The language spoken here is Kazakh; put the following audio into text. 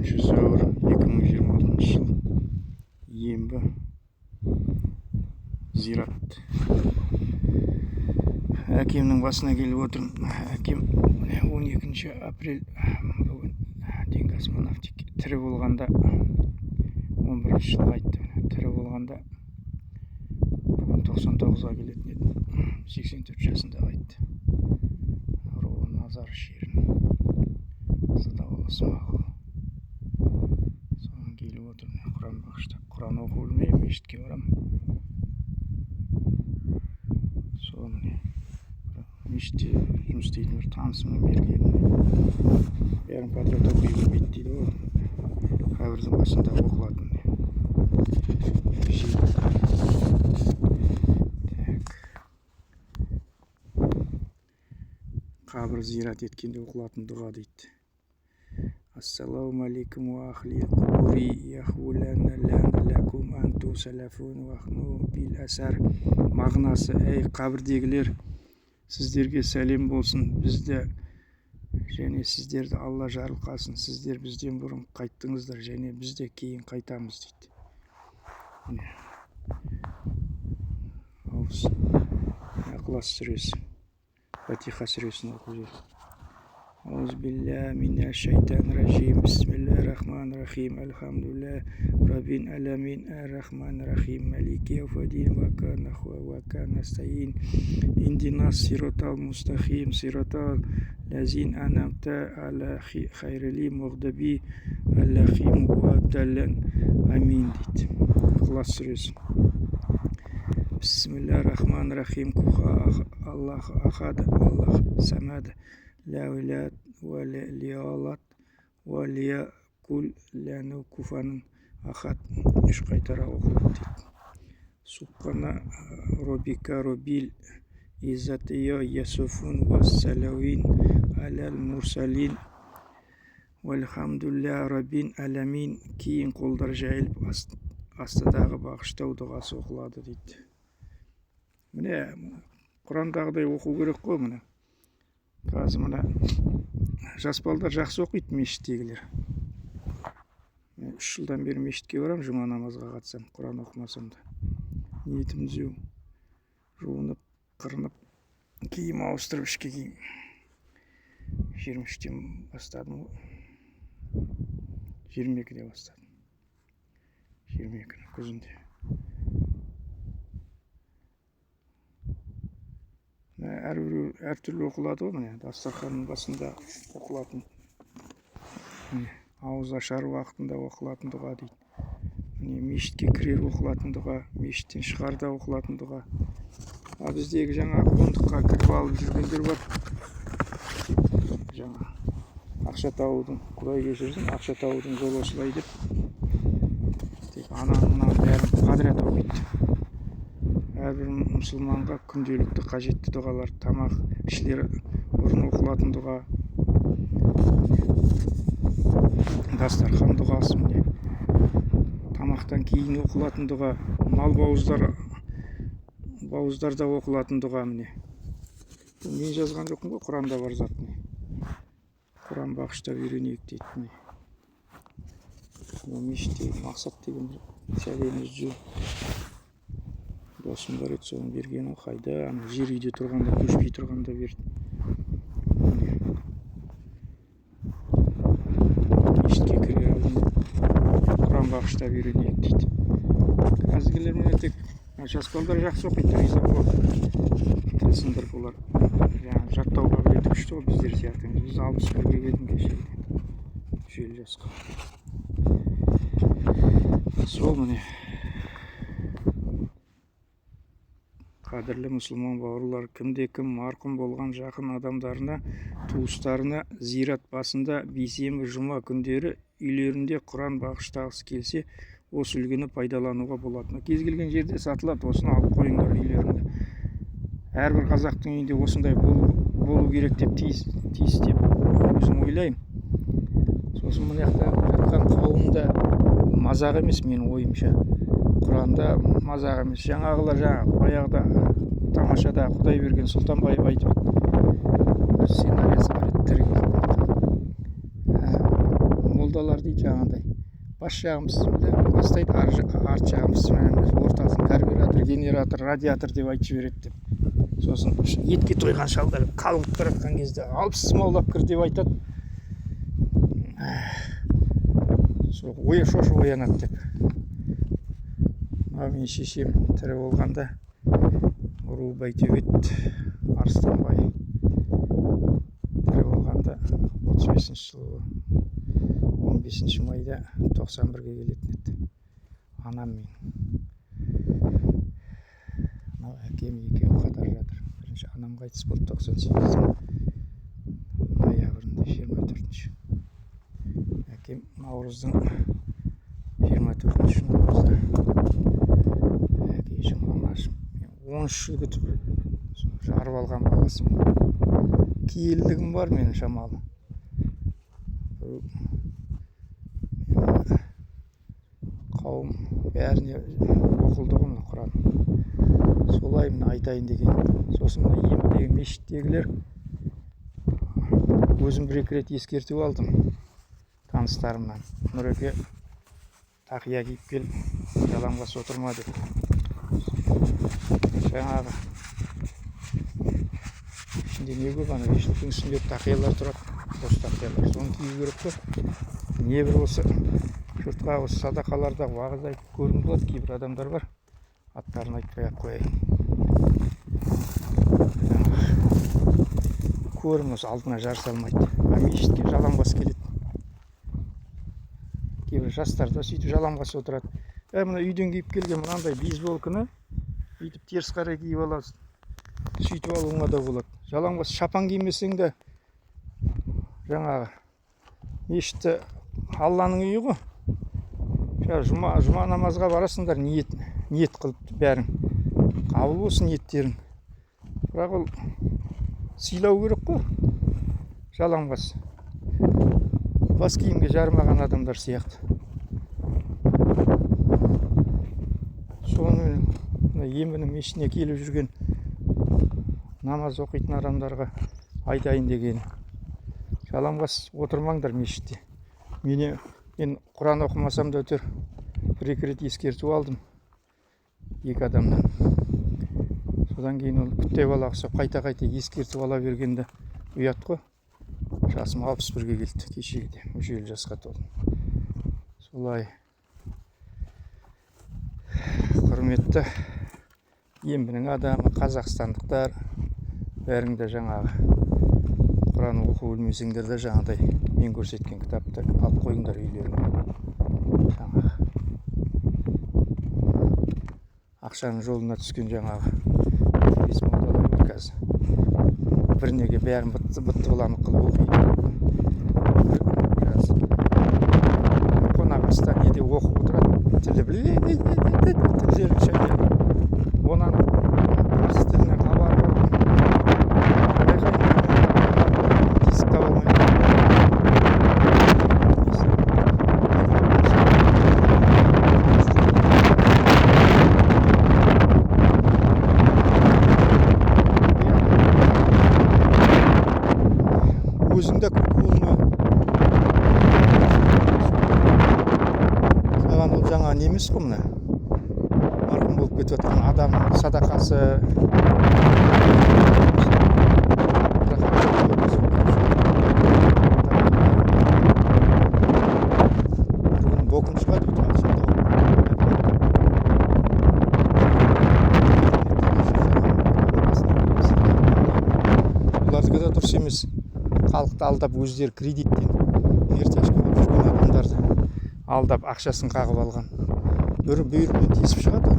Сәуір 2026 жыл Ембі зират. Әкемнің басына келіп отырмын. Әкем 12 апрель бүгін денгі космонавтик тірі болғанда 11 жыл қайтты. Тірі болғанда бүгін 99-ға келетін еді. 84 жасында қайтты. Руы назар шерін. Сада боласы мақұл. Соған келіп отырмын. Құран бағыштап. Құран оқу білмеймін, мешітке барам. Соны мешітте жұмыс істейтін бір танысымның бергені. Бәрін подряд оқи бермейді дейді ғой. Қабірдің басында оқылатын. Қабір зират еткенде оқылатын дұға дейді. Ассаламу алейкум ва ахли қубури яхулана лана лакум анту салафун вахну бил асар. Мағынасы: әй қабірдегілер, сіздерге сәлем болсын, бізді және сіздерді Алла жарылқасын. Сіздер бізден бұрын қайттыңыздар және біз де кейін қайтамыз дейді. Иқлас сүресі, Фатиха сүресін оқып жүр. أعوذ بالله من الشيطان الرجيم بسم الله الرحمن الرحيم الحمد لله رب العالمين الرحمن الرحيم مالك يوم الدين وكان نستعين اهدنا الصراط المستقيم صراط الذين أنعمت عليهم غير المغضوب عليهم ولا الضالين آمين дейді. Иқлас сүресі. Бисмиллахир-рахманир-рахим. Аллах ахад, Аллах самад, لا ولاد ولا ليالات ولا كل لانه كفن أخذ مش قيترا وقلت سبحان ربك رب العزة يصفون والسلام على المرسلين والحمد لله رب العالمين. Кейін қолдар жайылып астыдағы бағыштау дұғасы оқылады дейді. Міне Құрандағыдай оқу керек қой. Міне қазір мына жас балдар жақсы оқиды, мешіттегілер. 3 жылдан бері мешітке барам, жұма намазға қатысам, Құран оқымасам да. Ниетім түзеу. Жуынып, қырынып, киім ауыстырып, ішке киім. 23-тен бастадым ғой. 22-де бастадым. 22 күзінде. Әртүрлі оқылады ғой, міне дастарханның басында оқылатын, ауыз ашар уақытында оқылатын дұға дейді. Міне мешітке кірер оқылатын дұға, мешіттен шығарда оқылатын дұға. Біздегі жаңа қондыққа кіріп алып жүргендер бар. Жаңа ақша табудың, Құдай кешірсін, ақша табудың жолы осылай деп, тек ананы бәрін подряд оқиды. Әрбір мұсылманға күнделікті қажетті дұғалар, тамақ ішілер бұрын оқылатын дұға, дастархан дұғасы, міне тамақтан кейін оқылатын дұға, мал бауыздарда оқылатын дұға. Міне мен жазған жоқпын ғой, Құранда бар зат. Құран бағыштап үйренейік дейді. Мешіттегі мақсат деген сәлеміз жүр. Досым бар еді, соны бергені қайда, жер үйде тұрғанда, көшпей тұрғанда берді. Мешітке кіре алдым, Құран бағыштап үйренейік дейді. Қазіргілер міне тек жас балдар жақсы оқиды, риза болады. Тіл сындырып олар жаттауға біледі, күшті ғой біздер сияқты. Біз 61-ге келдім кешелден, жүйелі жасқа. Сол міне қадірлі мұсылман бауырлар, кімде-кім марқұм болған жақын адамдарына, туыстарына зират басында бейсенбі жұма күндері үйлерінде Құран бағыштағысы келсе, осы үлгіні пайдалануға болады. Кез келген жерде сатылады, осыны алып қойыңдар үйлерінде. Әрбір қазақтың үйінде осындай болу керек деп тиіс деп өзім ойлаймын. Сосын мына жақта жатқан қауымда мазақ емес, менің ойымша. Құранда мазақ емес. Жаңағылар баяғыда тамашада Құдайберген Сұлтанбаев айтып еді. Бір сценариясы бар еді, тірі кезінде айтқан. Молдалар дейді жаңағыдай. Бас жағымыз бастайды, арт жағымыз ортасын карбюратор, генератор, радиатор деп айтып жібереді деп. Сосын етке тойған шалдар қалғып баратқан кезде алпыс маулап кір деп айтады. Шошы оянады деп. Мен шешем тірі болғанда Ру Байтөбет Арыстанбай тірі болғанда 35-ші жылы 15 майда 91-ге келетін еді. Анам мен әкем екеуі қатар жатыр. Бірінші анам қайтыс болды 98-дің ноябрьінде 24-ші. Әкем наурыздың 24-ші наурызда. Әкешім анашым 13 күтіп жарып алған баласым. Киелдігім бар менің шамалы. Қауым бәріне оқылды ғой Құран. Солай мен айтайын деген. Сосын емдегі мешіттегілер өзім бір-екі рет ескертіп алдым таныстарымнан. Нұреке тақия киіп кел, жалаңбас отырма деп. Жаңағы ішінде не көп, ана мешіттің үстінде тақиялар тұрады, бос тақиялар. Соны кию керек қой. Не бір осы жұртқа осы садақаларда уағыз айтып көрініп болады, кейбір адамдар бар. Аттарын айтпай-ақ қояйын. Көрім осы алдына жар салмайды. Мешітке жалаңбас келеді. Кейбір жастар да сөйтіп жалаңбас отырады. Мына үйден киіп келген мынандай бейсболканы бүйтіп теріс қарай киіп аласың. Сөйтіп алуыңа да болады. Жалаңбас шапан кимесең де жаңағы мешітті Алланың үйі ғой. Жұма намазға барасыңдар, ниет қылып бәрің. Қабыл болсын ниеттерің. Бірақ ол сыйлау керек қой. Жалаңбас. Бас киімге жармаған адамдар сияқты. Соны емінің мешітіне келіп жүрген намаз оқитын адамдарға айтайын деген. Жалаңбас отырмаңдар мешітте. Мен Құран оқымасам да өтер. Бір-екі рет ескертіп алдым екі адамнан. Содан кейін ол күтте балақсы қайта-қайта ескертіп ала бергенде ұят қой. Жасым 61-ге келді, кешегіде, мүшел жасқа толдым. Солай құрметті емінің адамы, қазақстандықтар, бәріңді жаңағы Құран оқу өлмесеңдер де жаңағыдай мен көрсеткен кітапты алып қойыңдар үйлеріңе. Жаңағы ақшаның жолына түскен жаңағы молдалар бар қазір. Бірнеге бәрін бытты бұланы қылып оқиды. Қонақаста неде оқып отырады. Тілі тілдерін шайнайды. Онан парсы тілінен хабар бар. Тесік таба алмайды. Өзіңді көңіліне саған ол жаңа не емес қой мына марқұм болып кетіп жатқан адам садақасы бүгін бокын шығады олардікі де дұрыс емес. Халықты алдап өздері кредиттен ертешкі болып жүрген адамдарды алдап ақшасын қағып алған. Бүйірімен тесіп шығады.